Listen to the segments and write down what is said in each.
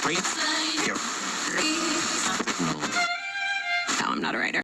No, I'm not a writer.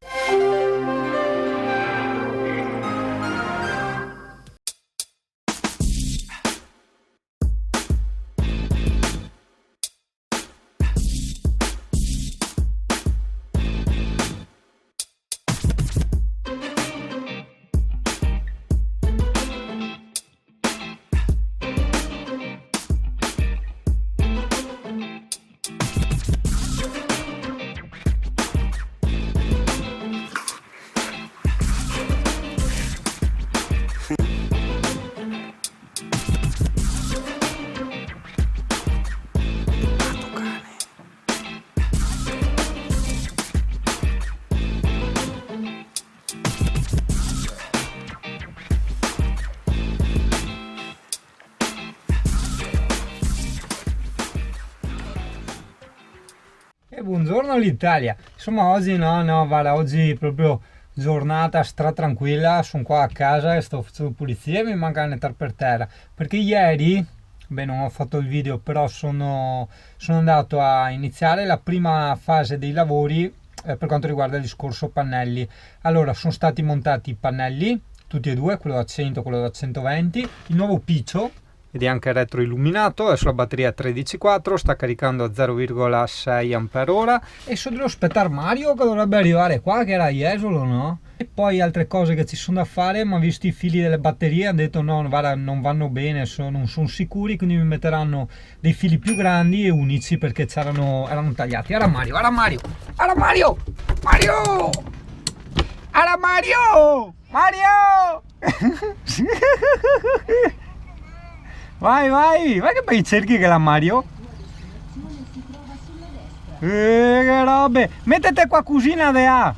E buongiorno all'Italia. Insomma oggi guarda, oggi proprio giornata stra tranquilla, sono qua a casa e sto facendo pulizia e mi manca il nettare per terra, perché ieri, beh, non ho fatto il video, però sono andato a iniziare la prima fase dei lavori per quanto riguarda il discorso pannelli. Allora, sono stati montati i pannelli, tutti e due, quello da 100 e quello da 120, il nuovo piccio, ed è anche retroilluminato, adesso la batteria è 13,4, sta caricando a 0,6 Ah e so dello spettarmario che dovrebbe arrivare qua, che era Jesolo, no? E poi altre cose che ci sono da fare, ma visto i fili delle batterie hanno detto no, guarda, non vanno bene, non sono sicuri, quindi mi metteranno dei fili più grandi e unici perché erano tagliati. Era Mario, era Mario, era Mario, Mario, era Mario, Mario! Vai che bei cerchi che la Mario. Che robe. Mettete qua cucina de A.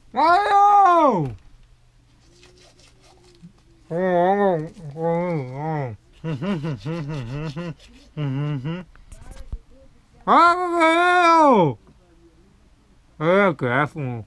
Mario! Oh, careful.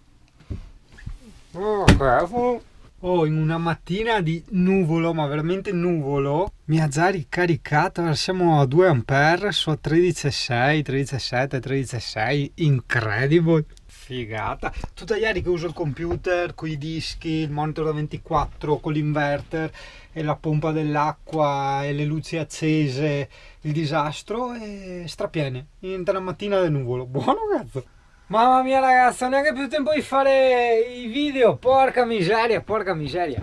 Oh, careful. Oh, in una mattina di nuvolo, ma veramente nuvolo, mi ha già ricaricato. Ora siamo a 2 ampere, sono a 13,6, 13,7, 13,6. Incredible. Figata. Tutta ieri che uso il computer, con i dischi, il monitor da 24, con l'inverter e la pompa dell'acqua e le luci accese, il disastro, e strapiene. Niente, una mattina del nuvolo. Buono cazzo. Mamma mia ragazzi, non ho neanche più tempo di fare i video, porca miseria, porca miseria.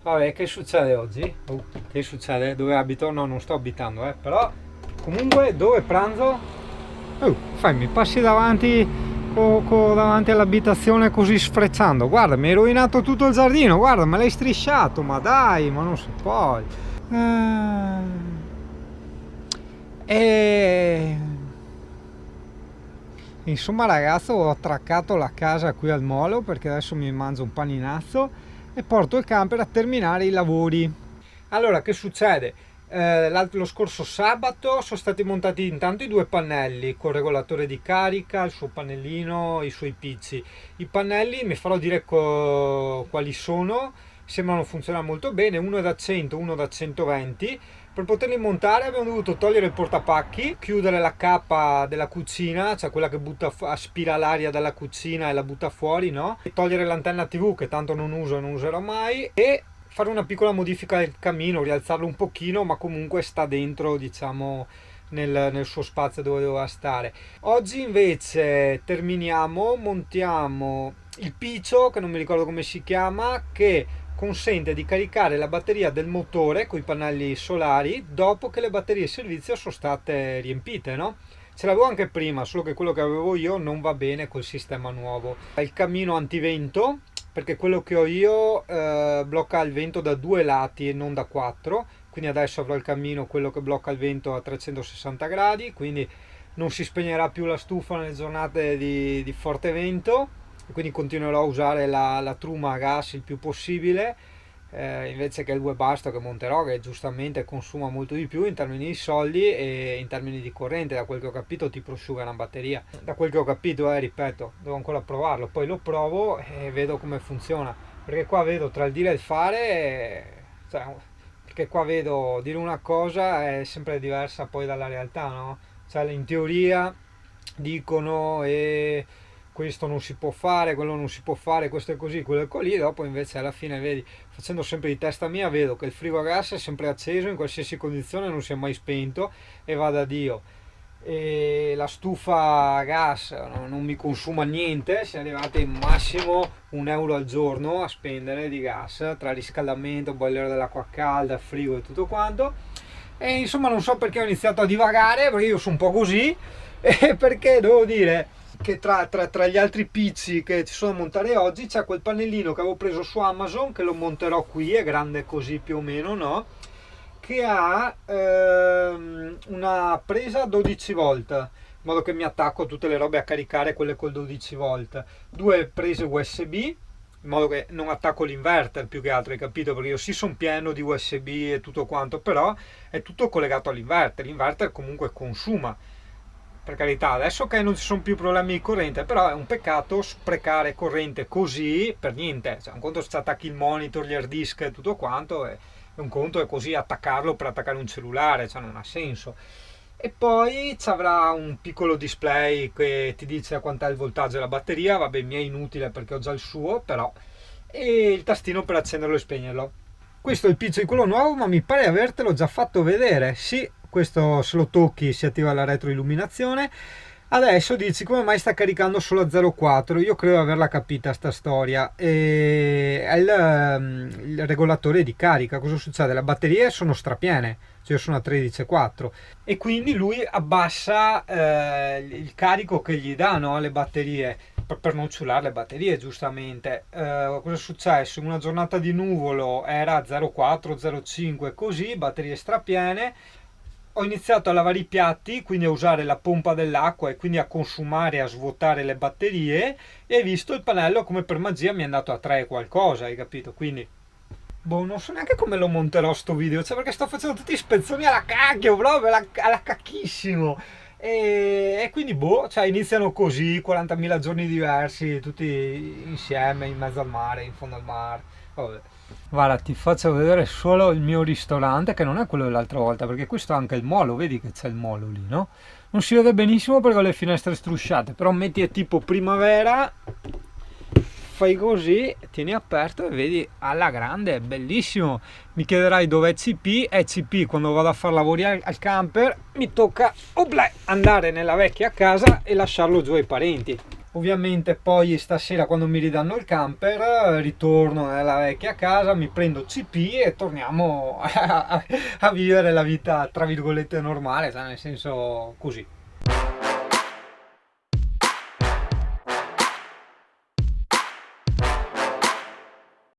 Vabbè, che succede oggi? Che succede? Dove abito? No, non sto abitando, però comunque dove pranzo? Mi passi davanti davanti all'abitazione così sfrecciando. Guarda, mi hai rovinato tutto il giardino, guarda, me l'hai strisciato, ma dai, ma non si può. Insomma ragazzi, ho attraccato la casa qui al molo perché adesso mi mangio un paninazzo e porto il camper a terminare i lavori. Allora, che succede? Lo scorso sabato sono stati montati intanto i due pannelli con regolatore di carica, il suo pannellino, i suoi picci. I pannelli mi farò dire quali sono, sembrano funzionare molto bene, uno è da 100, uno da 120. Per poterli montare abbiamo dovuto togliere il portapacchi, chiudere la cappa della cucina, cioè quella che aspira l'aria dalla cucina e la butta fuori, no? E togliere l'antenna TV che tanto non uso e non userò mai, e fare una piccola modifica del camino, rialzarlo un pochino, ma comunque sta dentro, diciamo, nel suo spazio dove doveva stare. Oggi invece montiamo il piccio, che non mi ricordo come si chiama, che consente di caricare la batteria del motore con i pannelli solari dopo che le batterie servizio sono state riempite, no? Ce l'avevo anche prima, solo che quello che avevo io non va bene col sistema nuovo. Il camino antivento, perché quello che ho io blocca il vento da 2 lati e non da 4, quindi adesso avrò il camino, quello che blocca il vento a 360 gradi, quindi non si spegnerà più la stufa nelle giornate di forte vento, e quindi continuerò a usare la truma a gas il più possibile. invece che il Webasto che monterò, che giustamente consuma molto di più in termini di soldi e in termini di corrente. Da quel che ho capito ti prosciuga una batteria, da quel che ho capito, ripeto, devo ancora provarlo, poi lo provo e vedo come funziona, perché qua vedo tra il dire e il fare, cioè, perché qua vedo dire una cosa è sempre diversa poi dalla realtà, no? Cioè in teoria dicono questo non si può fare, quello non si può fare, questo è così, quello è così, dopo invece alla fine vedi, facendo sempre di testa mia, vedo che il frigo a gas è sempre acceso in qualsiasi condizione, non si è mai spento e va da Dio. E la stufa a gas non mi consuma niente, si è arrivati massimo 1 euro al giorno a spendere di gas tra riscaldamento, boiler dell'acqua calda, frigo e tutto quanto. E insomma non so perché ho iniziato a divagare, perché io sono un po' così, e perché devo dire che tra gli altri pizzi che ci sono da montare oggi c'è quel pannellino che avevo preso su Amazon, che lo monterò qui, è grande così più o meno, no? Che ha una presa 12 volt, in modo che mi attacco tutte le robe a caricare, quelle col 12 volt, due prese USB, in modo che non attacco l'inverter più che altro, hai capito? Perché io sì sono pieno di USB e tutto quanto, però è tutto collegato all'inverter, l'inverter comunque consuma. Per carità, adesso che non ci sono più problemi di corrente, però è un peccato sprecare corrente così per niente. Cioè, un conto se attacchi il monitor, gli hard disk e tutto quanto, e un conto è così attaccarlo per attaccare un cellulare, cioè non ha senso. E poi ci avrà un piccolo display che ti dice a quant'è il voltaggio della batteria, vabbè mi è inutile perché ho già il suo, però, e il tastino per accenderlo e spegnerlo. Questo è il pizzo di quello nuovo, ma mi pare avertelo già fatto vedere. Sì, questo se lo tocchi si attiva la retroilluminazione. Adesso dici come mai sta caricando solo a 0,4. Io credo di averla capita sta storia. È il regolatore di carica. Cosa succede? Le batterie sono strapiene, cioè io sono a 13,4, e quindi lui abbassa il carico che gli dà, no, alle batterie, per non ciullare le batterie, giustamente. Cosa è successo? In una giornata di nuvolo era 0,4, 0,5, così, batterie strapiene. Ho iniziato a lavare i piatti, quindi a usare la pompa dell'acqua e quindi a consumare e a svuotare le batterie, e hai visto il pannello come per magia mi è andato a 3 qualcosa, hai capito? Quindi boh, non so neanche come lo monterò sto video, cioè perché sto facendo tutte ispezioni alla cacchio, proprio alla cacchissimo. E quindi boh, cioè iniziano così, 40.000 giorni diversi, tutti insieme in mezzo al mare, in fondo al mare. Vabbè. Guarda, ti faccio vedere solo il mio ristorante, che non è quello dell'altra volta, perché questo è anche il molo, vedi che c'è il molo lì, no? Non si vede benissimo perché ho le finestre strusciate, però metti è tipo primavera, fai così, tieni aperto e vedi alla grande, è bellissimo. Mi chiederai dove è CP, è CP quando vado a fare lavori al camper, mi tocca andare nella vecchia casa e lasciarlo giù ai parenti. Ovviamente poi stasera quando mi ridanno il camper ritorno nella vecchia casa, mi prendo CP e torniamo a vivere la vita tra virgolette normale, cioè nel senso così.